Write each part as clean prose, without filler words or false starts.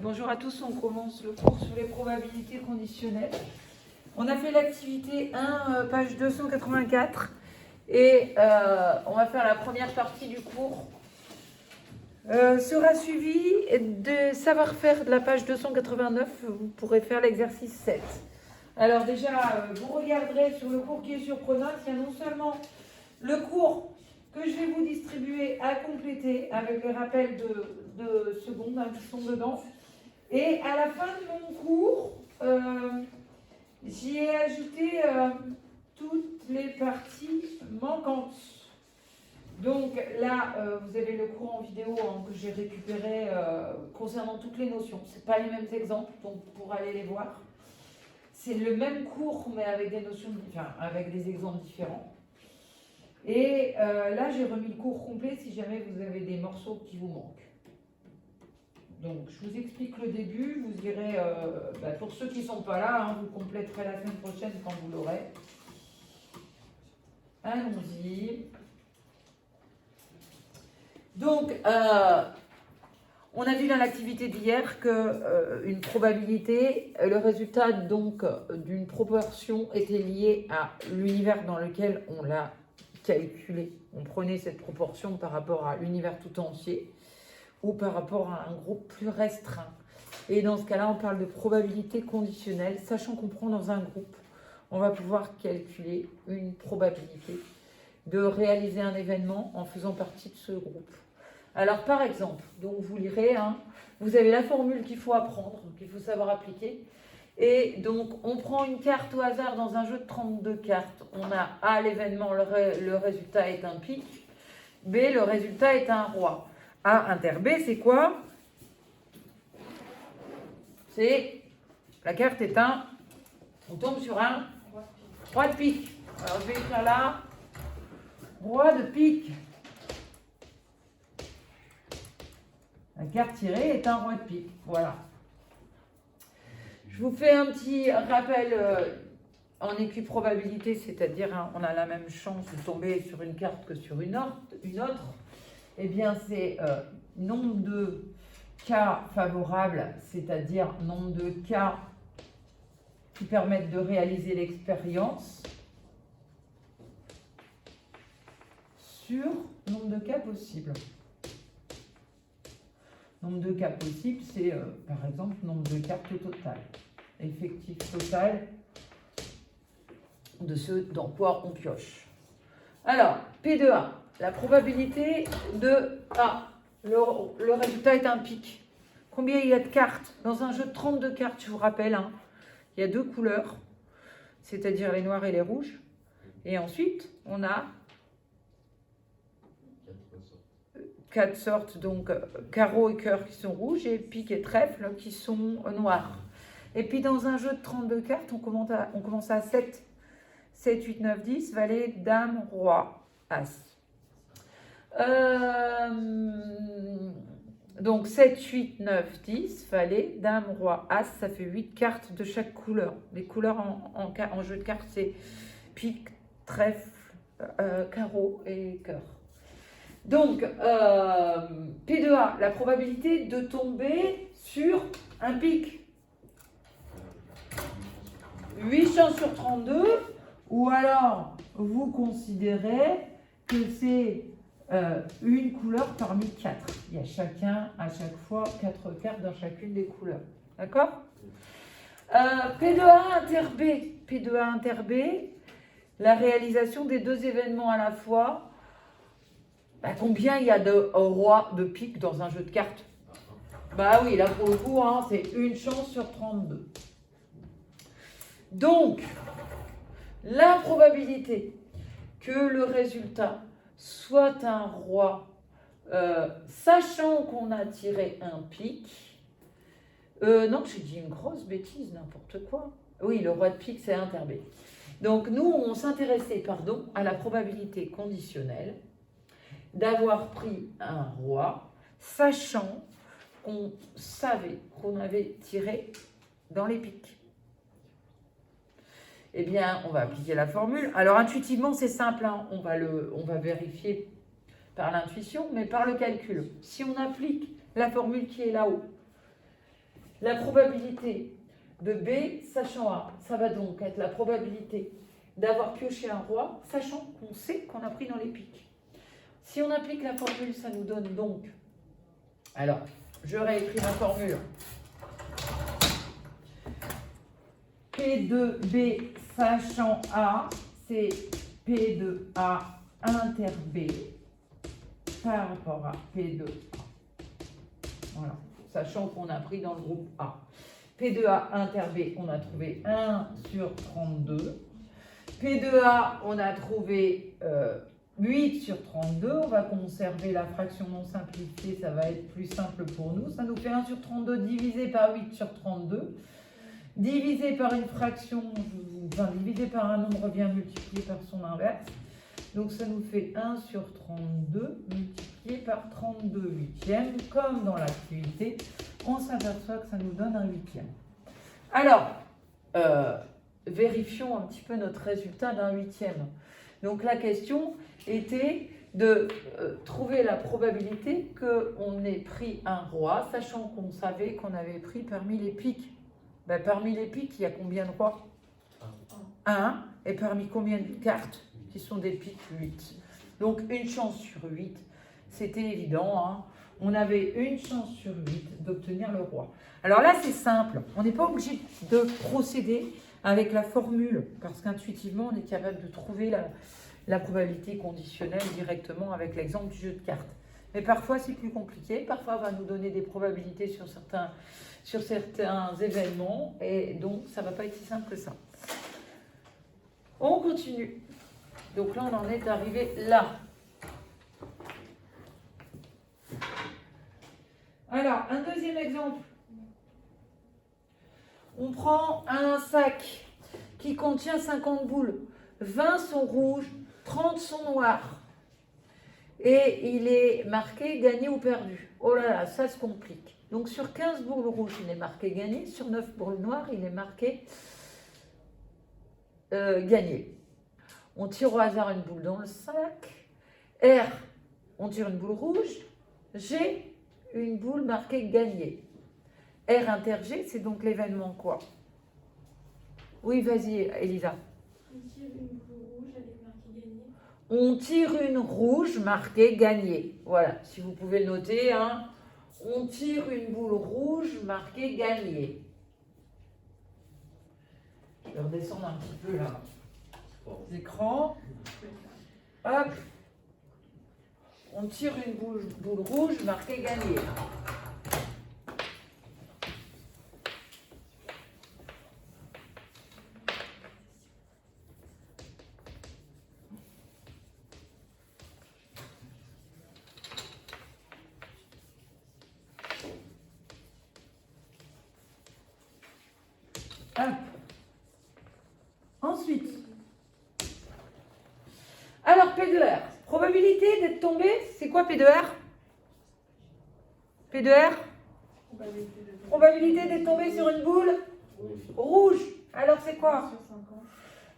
Bonjour à tous, on commence le cours sur les probabilités conditionnelles. On a fait l'activité 1, page 284, et on va faire la première partie du cours. Sera suivi de savoir-faire de la page 289, vous pourrez faire l'exercice 7. Alors déjà, vous regarderez sur le cours qui est sur Pronote, il y a non seulement le cours que je vais vous distribuer à compléter avec les rappels de secondes qui sont dedans. Et à la fin de mon cours, j'y ai ajouté toutes les parties manquantes. Donc là, vous avez le cours en vidéo que j'ai récupéré concernant toutes les notions. Ce pas les mêmes exemples, donc pour aller les voir. C'est le même cours, mais avec des notions, avec des exemples différents. Et là, j'ai remis le cours complet si jamais vous avez des morceaux qui vous manquent. Donc, je vous explique le début, vous irez, pour ceux qui ne sont pas là, vous compléterez la semaine prochaine quand vous l'aurez. Allons-y. Donc, on a vu dans l'activité d'hier qu'une probabilité, le résultat donc d'une proportion était lié à l'univers dans lequel on l'a calculé. On prenait cette proportion par rapport à l'univers tout entier ou par rapport à un groupe plus restreint. Et dans ce cas-là, on parle de probabilité conditionnelle, sachant qu'on prend dans un groupe, on va pouvoir calculer une probabilité de réaliser un événement en faisant partie de ce groupe. Alors par exemple, donc vous lirez, vous avez la formule qu'il faut apprendre, qu'il faut savoir appliquer. Et donc on prend une carte au hasard dans un jeu de 32 cartes. On a A, l'événement, le résultat est un pic. B, le résultat est un roi. A inter B, c'est quoi? C'est, la carte est un, on tombe sur un roi de pique. Alors je vais écrire là, roi de pique. La carte tirée est un roi de pique, voilà. Je vous fais un petit rappel en équiprobabilité, c'est-à-dire on a la même chance de tomber sur une carte que sur une autre. Eh bien, c'est nombre de cas favorables, c'est-à-dire nombre de cas qui permettent de réaliser l'expérience sur nombre de cas possibles. Nombre de cas possibles, c'est par exemple nombre de cartes total. Effectif total de ce dans quoi on pioche. Alors, P de A. La probabilité de A, le résultat est un pic. Combien il y a de cartes? Dans un jeu de 32 cartes, je vous rappelle, il y a deux couleurs, c'est-à-dire les noirs et les rouges. Et ensuite, on a 4 sortes, donc carreau et cœur qui sont rouges, et pique et trèfle qui sont noirs. Et puis dans un jeu de 32 cartes, on commence à 7. 7, 8, 9, 10, valet, dame, roi, as. Donc 7, 8, 9, 10, valet, dame, roi, as, ça fait 8 cartes de chaque couleur. Les couleurs en jeu de cartes, c'est pique, trèfle, carreau et cœur. Donc, P de A, la probabilité de tomber sur un pic. 8 chances sur 32, ou alors vous considérez que c'est une couleur parmi 4. Il y a à chaque fois 4 cartes dans chacune des couleurs. D'accord? P de A inter B. P de A inter B, la réalisation des deux événements à la fois. Combien il y a de rois de pique dans un jeu de cartes? Bah oui, là pour le coup, c'est une chance sur 32. Donc, la probabilité que le résultat soit un roi, sachant qu'on a tiré un pic, non, j'ai dit une grosse bêtise, n'importe quoi. Oui, le roi de pique, c'est inter B. Donc, nous, on s'intéressait, à la probabilité conditionnelle d'avoir pris un roi, sachant qu'on savait qu'on avait tiré dans les piques. Eh bien, on va appliquer la formule. Alors, intuitivement, c'est simple, on va vérifier par l'intuition, mais par le calcul. Si on applique la formule qui est là-haut, La probabilité de B, sachant A, ça va donc être la probabilité d'avoir pioché un roi, sachant qu'on sait qu'on a pris dans les piques. Si on applique la formule, ça nous donne donc... Alors, je réécris ma formule. P de B sachant A, c'est P de A inter B par rapport à P de A. Voilà, sachant qu'on a pris dans le groupe A. P de A inter B, on a trouvé 1 sur 32. P de A, on a trouvé 8 sur 32. On va conserver la fraction non simplifiée, ça va être plus simple pour nous. Ça nous fait 1 sur 32 divisé par 8 sur 32. Divisé par une fraction, enfin divisé par un nombre bien multiplié par son inverse. Donc ça nous fait 1 sur 32 multiplié par 32 huitièmes. Comme dans l'activité, on s'aperçoit que ça nous donne un huitième. Alors, vérifions un petit peu notre résultat d'un huitième. Donc la question était de trouver la probabilité qu'on ait pris un roi, sachant qu'on savait qu'on avait pris parmi les piques. Ben, parmi les piques, il y a combien de rois? 1. Et parmi combien de cartes qui sont des piques? 8. Donc une chance sur 8. C'était évident, hein. On avait une chance sur 8 d'obtenir le roi. Alors là, c'est simple. On n'est pas obligé de procéder avec la formule, parce qu'intuitivement, on est capable de trouver la probabilité conditionnelle directement avec l'exemple du jeu de cartes. Mais parfois, c'est plus compliqué. Parfois, on va nous donner des probabilités sur certains événements, et donc, ça ne va pas être si simple que ça. On continue. Donc là, on en est arrivé là. Alors, un deuxième exemple. On prend un sac qui contient 50 boules. 20 sont rouges, 30 sont noires. Et il est marqué gagné ou perdu. Oh là là, ça se complique. Donc sur 15 boules rouges, il est marqué gagné. Sur 9 boules noires, il est marqué gagné. On tire au hasard une boule dans le sac. R, on tire une boule rouge. G, une boule marquée gagné. R inter G, c'est donc l'événement quoi? Oui, vas-y, Elisa. On tire une rouge marquée gagné. Voilà, si vous pouvez le noter, hein. On tire une boule rouge marquée gagné. Je vais redescendre un petit peu là. L'écran. Hop. On tire une boule rouge marquée gagné. Hop. Ensuite, alors P de R, probabilité d'être tombé, c'est quoi P de R? P de R, probabilité d'être tombé sur une boule rouge. Alors c'est quoi?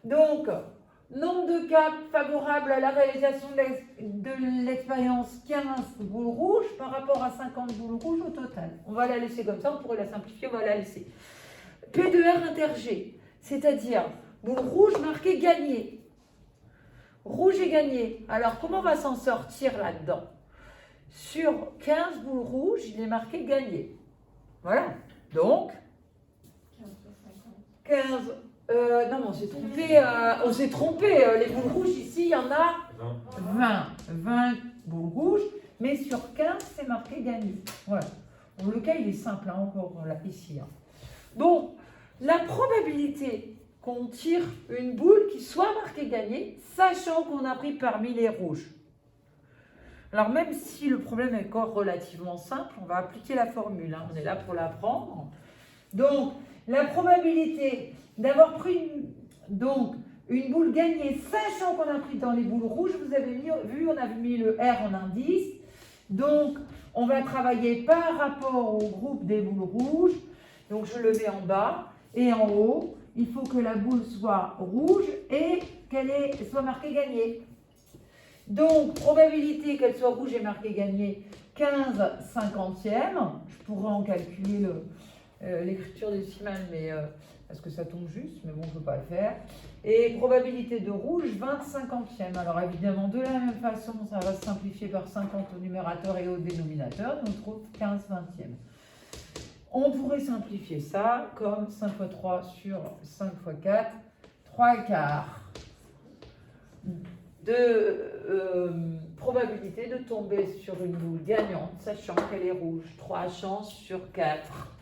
Donc, nombre de cas favorables à la réalisation de l'expérience 15 boules rouges par rapport à 50 boules rouges au total. On va la laisser comme ça, on pourrait la simplifier, on va la laisser. P de R inter G, c'est-à-dire boule rouge marquée gagné. Rouge et gagné. Alors, comment on va s'en sortir là-dedans? Sur 15 boules rouges, il est marqué gagné. Voilà. Donc, 15. Non, mais on s'est trompé. On s'est trompé. Les boules rouges, ici, il y en a 20. 20 boules rouges. Mais sur 15, c'est marqué gagné. Voilà. Bon, le cas, il est simple, hein, encore là, ici. Hein. Bon, la probabilité qu'on tire une boule qui soit marquée gagné, sachant qu'on a pris parmi les rouges. Alors même si le problème est encore relativement simple, on va appliquer la formule, hein, on est là pour l'apprendre. Donc, la probabilité d'avoir pris une boule gagnée, sachant qu'on a pris dans les boules rouges, vous avez vu, on a mis le R en indice. Donc, on va travailler par rapport au groupe des boules rouges. Donc, je le mets en bas et en haut. Il faut que la boule soit rouge et qu'elle soit marquée gagnée. Donc, probabilité qu'elle soit rouge et marquée gagnée, 15 cinquantièmes. Je pourrais en calculer l'écriture décimale, mais parce que ça tombe juste, mais bon, on ne peut pas le faire. Et probabilité de rouge, 20/50e. Alors évidemment, de la même façon, ça va se simplifier par 50 au numérateur et au dénominateur, donc on trouve 15/20e. On pourrait simplifier ça comme 5 fois 3 sur 5 fois 4, 3/4 de probabilité de tomber sur une boule gagnante, sachant qu'elle est rouge. 3 chances sur 4.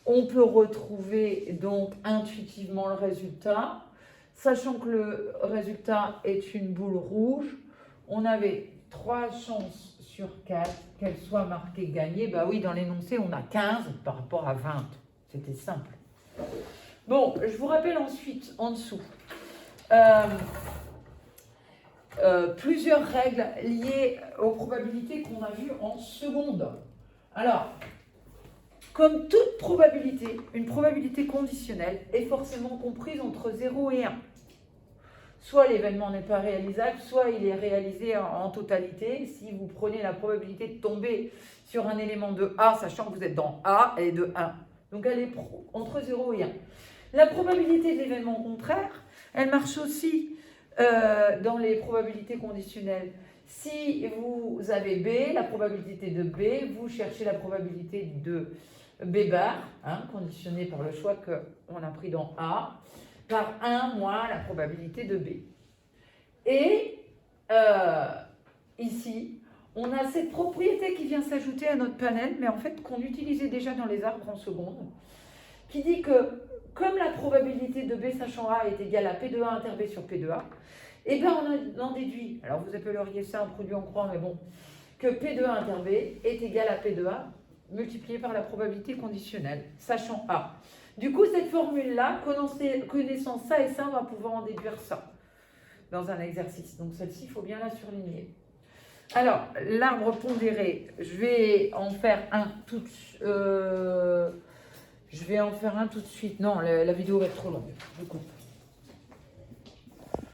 On peut retrouver donc intuitivement le résultat. Sachant que le résultat est une boule rouge, on avait 3 chances sur 4 qu'elle soit marquée gagnée. Bah oui, dans l'énoncé, on a 15 par rapport à 20. C'était simple. Bon, je vous rappelle ensuite, en dessous, plusieurs règles liées aux probabilités qu'on a vues en seconde. Alors, comme toute probabilité, une probabilité conditionnelle est forcément comprise entre 0 et 1. Soit l'événement n'est pas réalisable, soit il est réalisé en totalité. Si vous prenez la probabilité de tomber sur un élément de A, sachant que vous êtes dans A, elle est de 1. Donc elle est entre 0 et 1. La probabilité de l'événement contraire, elle marche aussi dans les probabilités conditionnelles. Si vous avez B, la probabilité de B, vous cherchez la probabilité de B bar, conditionné par le choix qu'on a pris dans A, par 1 moins la probabilité de B. Et ici, on a cette propriété qui vient s'ajouter à notre panel, mais en fait qu'on utilisait déjà dans les arbres en seconde, qui dit que comme la probabilité de B sachant A est égale à P de A inter B sur P de A, et bien on en déduit, alors vous appelleriez ça un produit en croix, mais bon, que P de A inter B est égal à P de A multiplié par la probabilité conditionnelle, sachant A. Du coup, cette formule-là, connaissant ça et ça, on va pouvoir en déduire ça dans un exercice. Donc celle-ci, il faut bien la surligner. Alors, l'arbre pondéré, je vais en faire un tout de suite. Non, la vidéo va être trop longue. Je coupe.